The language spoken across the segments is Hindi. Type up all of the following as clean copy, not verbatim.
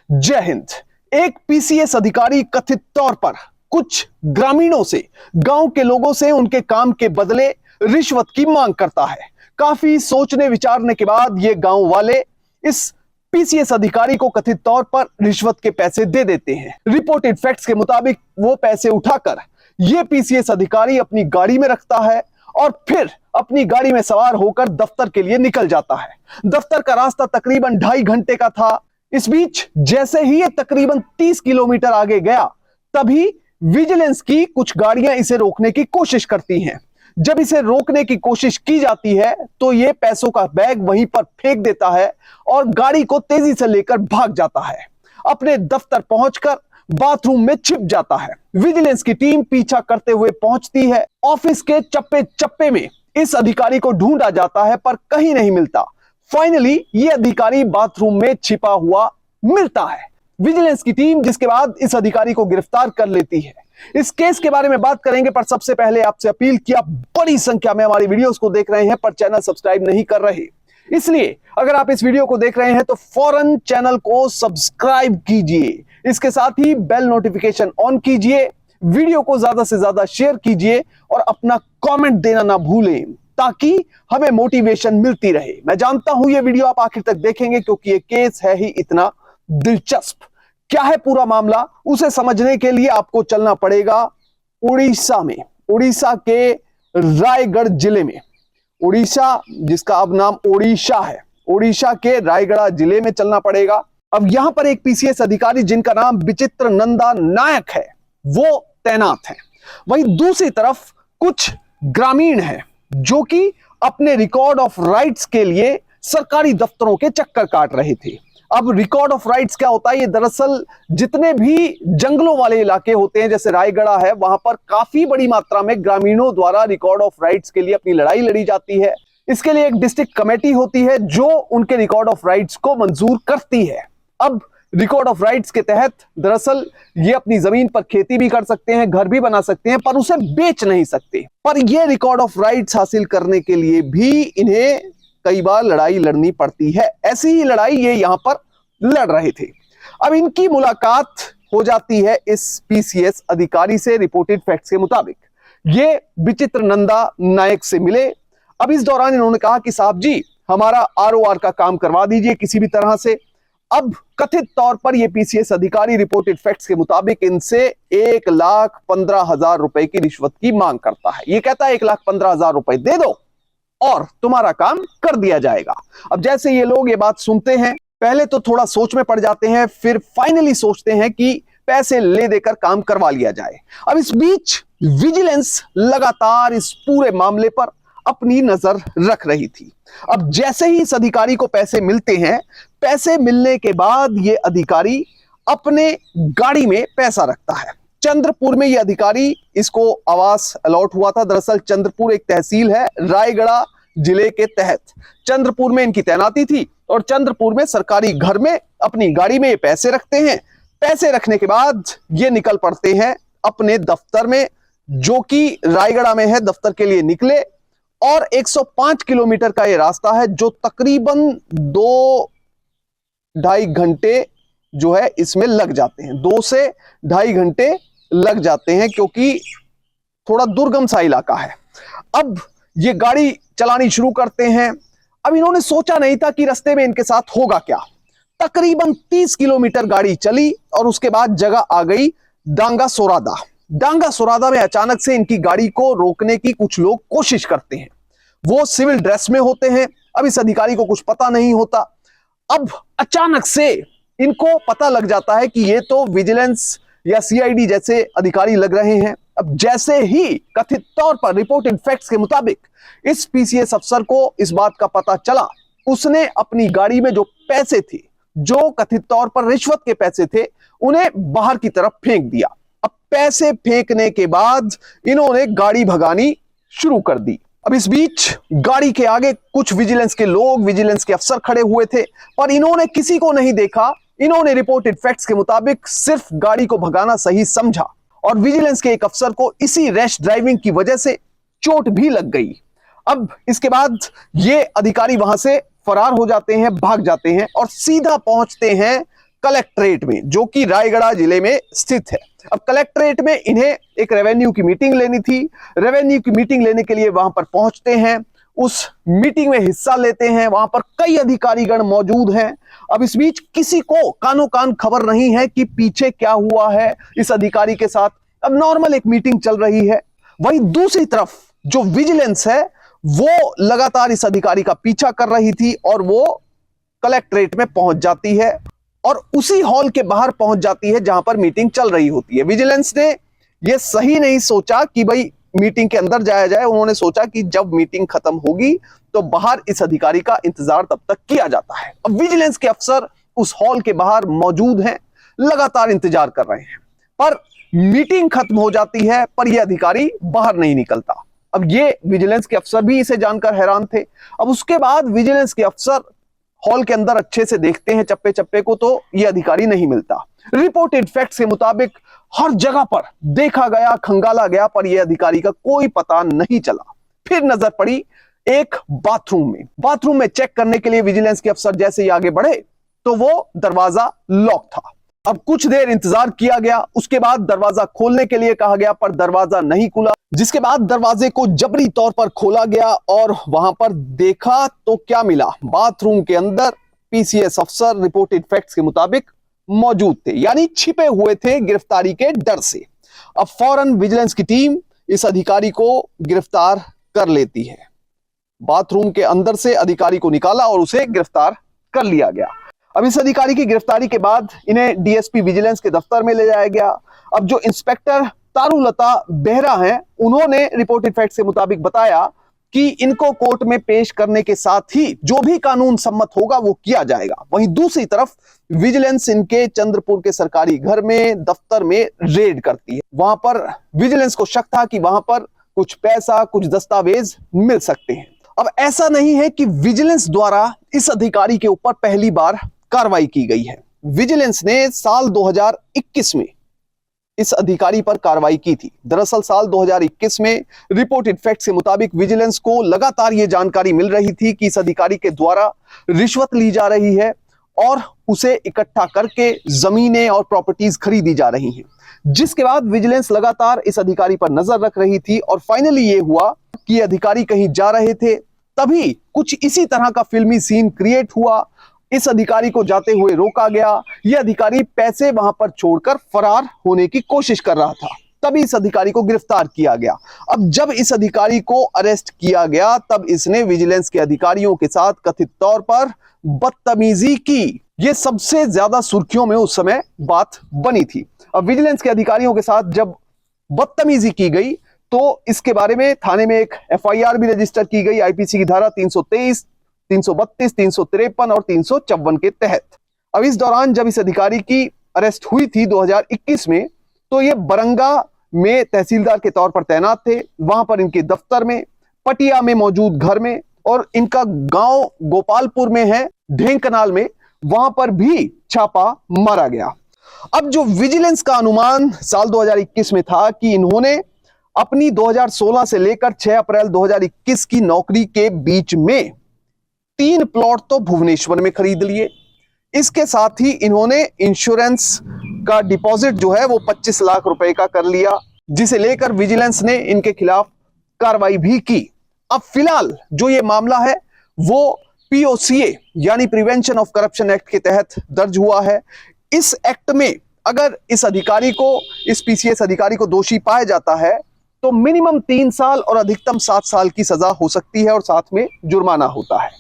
जय हिंद। एक पीसीएस अधिकारी कथित तौर पर कुछ ग्रामीणों से, गांव के लोगों से उनके काम के बदले रिश्वत की मांग करता है। काफी सोचने विचारने के बाद ये गांव वाले इस पीसीएस अधिकारी को कथित तौर पर रिश्वत के पैसे दे देते हैं। रिपोर्टेड फैक्ट्स के मुताबिक वो पैसे उठाकर ये पीसीएस अधिकारी अपनी गाड़ी में रखता है और फिर अपनी गाड़ी में सवार होकर दफ्तर के लिए निकल जाता है। दफ्तर का रास्ता तकरीबन 2.5 घंटे का था। इस बीच जैसे ही ये तकरीबन 30 किलोमीटर आगे गया, तभी विजिलेंस की कुछ गाड़ियां इसे रोकने की कोशिश करती हैं। जब इसे रोकने की कोशिश की जाती है तो ये पैसों का बैग वहीं पर फेंक देता है और गाड़ी को तेजी से लेकर भाग जाता है। अपने दफ्तर पहुंचकर बाथरूम में छिप जाता है। विजिलेंस की टीम पीछा करते हुए पहुंचती है। ऑफिस के चप्पे चप्पे में इस अधिकारी को ढूंढा जाता है पर कहीं नहीं मिलता। फाइनली ये अधिकारी बाथरूम में छिपा हुआ मिलता है। विजिलेंस की टीम जिसके बाद इस अधिकारी को गिरफ्तार कर लेती है। इस केस के बारे में बात करेंगे, पर सबसे पहले आपसे अपील कि आप बड़ी संख्या में हमारी वीडियोस को देख रहे हैं पर चैनल सब्सक्राइब नहीं कर रहे, इसलिए अगर आप इस वीडियो को देख रहे हैं तो फौरन चैनल को सब्सक्राइब कीजिए। इसके साथ ही बेल नोटिफिकेशन ऑन कीजिए, वीडियो को ज्यादा से ज्यादा शेयर कीजिए और अपना कमेंट देना ना भूलें ताकि हमें मोटिवेशन मिलती रहे। मैं जानता हूं ये वीडियो आप आखिर तक देखेंगे क्योंकि ये केस है ही इतना दिलचस्प। क्या है पूरा मामला, उसे समझने के लिए आपको चलना पड़ेगा उड़ीसा में, उड़ीसा के रायगढ़ जिले में। उड़ीसा जिसका अब नाम ओडिशा है, उड़ीसा के रायगढ़ जिले में चलना पड़ेगा। अब यहां पर एक पीसीएस अधिकारी जिनका नाम विचित्र नंदा नायक है वो तैनात है। वहीं दूसरी तरफ कुछ ग्रामीण हैं जो कि अपने रिकॉर्ड ऑफ राइट्स के लिए सरकारी दफ्तरों के चक्कर काट रहे थे। अब रिकॉर्ड ऑफ राइट्स क्या होता है? ये दरअसल जितने भी जंगलों वाले इलाके होते हैं, जैसे रायगढ़ है, वहां पर काफी बड़ी मात्रा में ग्रामीणों द्वारा रिकॉर्ड ऑफ राइट्स के लिए अपनी लड़ाई लड़ी जाती है। इसके लिए एक डिस्ट्रिक्ट कमेटी होती है जो उनके रिकॉर्ड ऑफ राइट्स को मंजूर करती है। अब रिकॉर्ड ऑफ राइट्स के तहत दरअसल ये अपनी जमीन पर खेती भी कर सकते हैं, घर भी बना सकते हैं, पर उसे बेच नहीं सकते। पर ये रिकॉर्ड ऑफ राइट्स हासिल करने के लिए भी इन्हें कई बार लड़ाई लड़नी पड़ती है। ऐसी ही लड़ाई ये यहां पर लड़ रहे थे। अब इनकी मुलाकात हो जाती है इस पीसीएस अधिकारी से। रिपोर्टेड फैक्ट्स के मुताबिक ये विचित्र नंदा नायक से मिले। अब इस दौरान इन्होंने कहा कि साहब जी, हमारा आरओआर का काम करवा दीजिए किसी भी तरह से। अब कथित तौर पर यह पीसीएस अधिकारी रिपोर्टेड फैक्ट्स के मुताबिक इनसे 1,15,000 रुपए की रिश्वत की मांग करता है। यह कहता है 1,15,000 रुपए दे दो और तुम्हारा काम कर दिया जाएगा। अब जैसे ये लोग ये बात सुनते हैं, पहले तो थोड़ा सोच में पड़ जाते हैं, फिर फाइनली सोचते हैं कि पैसे ले देकर काम करवा लिया जाए। अब इस बीच विजिलेंस लगातार इस पूरे मामले पर अपनी नजर रख रही थी। अब जैसे ही इस अधिकारी को पैसे मिलते हैं, पैसे मिलने के बाद यह अधिकारी अपने गाड़ी में पैसा रखता है। चंद्रपुर में यह अधिकारी, इसको आवास अलॉट हुआ था। दरअसल चंद्रपुर एक तहसील है रायगढ़ जिले के तहत। चंद्रपुर में इनकी तैनाती थी और चंद्रपुर में सरकारी घर में अपनी गाड़ी में ये पैसे रखते हैं। पैसे रखने के बाद ये निकल पड़ते हैं अपने दफ्तर में, जो कि रायगढ़ में है। दफ्तर के लिए निकले और 105 किलोमीटर का ये रास्ता है जो तकरीबन 2-2.5 घंटे जो है इसमें लग जाते हैं। 2 से 2.5 घंटे लग जाते हैं क्योंकि थोड़ा दुर्गम सा इलाका है। अब ये गाड़ी चलानी शुरू करते हैं। अब इन्होंने सोचा नहीं था कि रास्ते में इनके साथ होगा क्या। तकरीबन 30 किलोमीटर गाड़ी चली और उसके बाद जगह आ गई डांगा सोरादा। डांगा सोरादा में अचानक से इनकी गाड़ी को रोकने की कुछ लोग कोशिश करते हैं। वो सिविल ड्रेस में होते हैं। अब इस अधिकारी को कुछ पता नहीं होता। अब अचानक से इनको पता लग जाता है कि ये तो विजिलेंस या सीआईडी जैसे अधिकारी लग रहे हैं। अब जैसे ही कथित तौर पर रिपोर्टेड फैक्ट्स के मुताबिक इस पीसीएस अफसर को इस बात का पता चला, उसने अपनी गाड़ी में जो पैसे थे, जो कथित तौर पर रिश्वत के पैसे थे, उन्हें बाहर की तरफ फेंक दिया। अब पैसे फेंकने के बाद इन्होंने गाड़ी भगानी शुरू कर दी। अब इस बीच गाड़ी के आगे कुछ विजिलेंस के लोग, विजिलेंस के अफसर खड़े हुए थे, पर इन्होंने किसी को नहीं देखा। इन्होंने रिपोर्टेड फैक्ट्स के मुताबिक सिर्फ गाड़ी को भगाना सही समझा और विजिलेंस के एक अफसर को इसी रैश ड्राइविंग की वजह से चोट भी लग गई। अब इसके बाद ये अधिकारी वहां से फरार हो जाते हैं, भाग जाते हैं और सीधा पहुंचते हैं कलेक्ट्रेट में, जो कि रायगढ़ जिले में स्थित है। अब कलेक्ट्रेट में इन्हें एक रेवेन्यू की मीटिंग लेनी थी। रेवेन्यू की मीटिंग लेने के लिए वहां पर पहुंचते हैं, उस मीटिंग में हिस्सा लेते हैं। वहां पर कई अधिकारीगण मौजूद हैं। अब इस बीच किसी को कानो कान खबर नहीं है कि पीछे क्या हुआ है इस अधिकारी के साथ। अब नॉर्मल एक मीटिंग चल रही है। वहीं दूसरी तरफ जो विजिलेंस है वो लगातार इस अधिकारी का पीछा कर रही थी और वो कलेक्ट्रेट में पहुंच जाती है और उसी हॉल के बाहर पहुंच जाती है जहां पर मीटिंग चल रही होती है। विजिलेंस ने यह सही नहीं सोचा कि भाई मीटिंग के अंदर जाया जाए। उन्होंने सोचा कि जब मीटिंग खत्म होगी तो बाहर इस अधिकारी का इंतजार तब तक किया जाता है। अब विजिलेंस के अफसर उस हॉल के बाहर मौजूद हैं, लगातार इंतजार कर रहे हैं, पर मीटिंग खत्म हो जाती है पर यह अधिकारी बाहर नहीं निकलता। अब ये विजिलेंस के अफसर भी इसे जानकर हैरान थे। अब उसके बाद विजिलेंस के अफसर हॉल के अंदर अच्छे से देखते हैं चप्पे चप्पे को, तो यह अधिकारी नहीं मिलता। रिपोर्टेड फैक्ट्स के मुताबिक हर जगह पर देखा गया, खंगाला गया, पर यह अधिकारी का कोई पता नहीं चला। फिर नजर पड़ी एक बाथरूम में। बाथरूम में चेक करने के लिए विजिलेंस के अफसर जैसे ही आगे बढ़े तो वो दरवाजा लॉक था। अब कुछ देर इंतजार किया गया, उसके बाद दरवाजा खोलने के लिए कहा गया पर दरवाजा नहीं खुला, जिसके बाद दरवाजे को जबरी तौर पर खोला गया और वहां पर देखा तो क्या मिला। बाथरूम के अंदर पीसीएस अफसर रिपोर्टेड फैक्ट्स के मुताबिक मौजूद थे, यानी छिपे हुए थे गिरफ्तारी के डर से। अब फौरन विजिलेंस की टीम इस अधिकारी को गिरफ्तार कर लेती है। बाथरूम के अंदर से अधिकारी को निकाला और उसे गिरफ्तार कर लिया गया। अब इस अधिकारी की गिरफ्तारी के बाद इन्हें डीएसपी विजिलेंस के दफ्तर में ले जाया गया। अब जो इंस्पेक्टर तारुलता बेहरा हैं, उन्होंने रिपोर्टेड फैक्ट्स के मुताबिक बताया कि इनको कोर्ट में पेश करने के साथ ही जो भी कानून सम्मत होगा वो किया जाएगा। वहीं दूसरी तरफ विजिलेंस इनके चंद्रपुर के सरकारी घर में, दफ्तर में रेड करती है। वहां पर विजिलेंस को शक था कि वहां पर कुछ पैसा, कुछ दस्तावेज मिल सकते हैं। अब ऐसा नहीं है कि विजिलेंस द्वारा इस अधिकारी के ऊपर पहली बार कार्रवाई की गई है। विजिलेंस ने साल 2021 में इस अधिकारी पर कार्रवाई की थी। दरअसल साल 2021 में रिपोर्टेड फैक्ट्स के मुताबिक विजिलेंस को लगातार यह जानकारी मिल रही थी कि इस अधिकारी के द्वारा रिश्वत ली जा रही है और उसे इकट्ठा करके जमीनें और प्रॉपर्टीज खरीदी जा रही हैं, जिसके बाद विजिलेंस लगातार इस अधिकारी पर नजर रख रही थी। और फाइनली ये हुआ कि अधिकारी कहीं जा रहे थे, तभी कुछ इसी तरह का फिल्मी सीन क्रिएट हुआ। इस अधिकारी को जाते हुए रोका गया। यह अधिकारी पैसे वहां पर छोड़कर फरार होने की कोशिश कर रहा था, तभी इस अधिकारी को गिरफ्तार किया गया। अब जब इस अधिकारी को अरेस्ट किया गया तब इसने विजिलेंस के अधिकारियों के साथ कथित तौर पर बदतमीजी की। यह सबसे ज्यादा सुर्खियों में उस समय बात बनी थी। अब विजिलेंस के अधिकारियों के साथ जब बदतमीजी की गई तो इसके बारे में थाने में एक एफआईआर भी रजिस्टर की गई आईपीसी की धारा 323, 332, 353 और 354 के तहत। अब इस दौरान जब इस अधिकारी की अरेस्ट हुई थी 2021 में, तो ये बरंगा में तहसीलदार के तौर पर तैनात थे। वहां पर इनके दफ्तर में, पटिया में मौजूद घर में, और इनका गांव गोपालपुर में है, ढेंकनाल में, वहां पर भी छापा मारा गया। अब जो विजिलेंस का अनुमान साल 2021 में था कि इन्होंने अपनी 2016 से लेकर 6 अप्रैल 2021 की नौकरी के बीच में 3 प्लॉट तो भुवनेश्वर में खरीद लिए। इसके साथ ही इन्होंने इंश्योरेंस का डिपॉजिट जो है वो 25 लाख रुपए का कर लिया, जिसे लेकर विजिलेंस ने इनके खिलाफ कार्रवाई भी की। अब फिलहाल जो ये मामला है वो पीओसीए यानी प्रिवेंशन ऑफ करप्शन एक्ट के तहत दर्ज हुआ है। इस एक्ट में अगर इस अधिकारी को, इस पीसीएस अधिकारी को दोषी पाया जाता है तो मिनिमम 3 साल और अधिकतम 7 साल की सजा हो सकती है और साथ में जुर्माना होता है।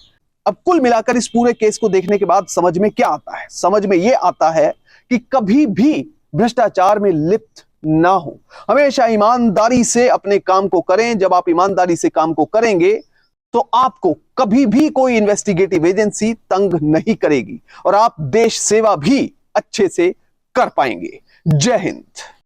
अब कुल मिलाकर इस पूरे केस को देखने के बाद समझ में क्या आता है? समझ में यह आता है कि कभी भी भ्रष्टाचार में लिप्त ना हो, हमेशा ईमानदारी से अपने काम को करें। जब आप ईमानदारी से काम को करेंगे तो आपको कभी भी कोई इन्वेस्टिगेटिव एजेंसी तंग नहीं करेगी और आप देश सेवा भी अच्छे से कर पाएंगे। जय हिंद।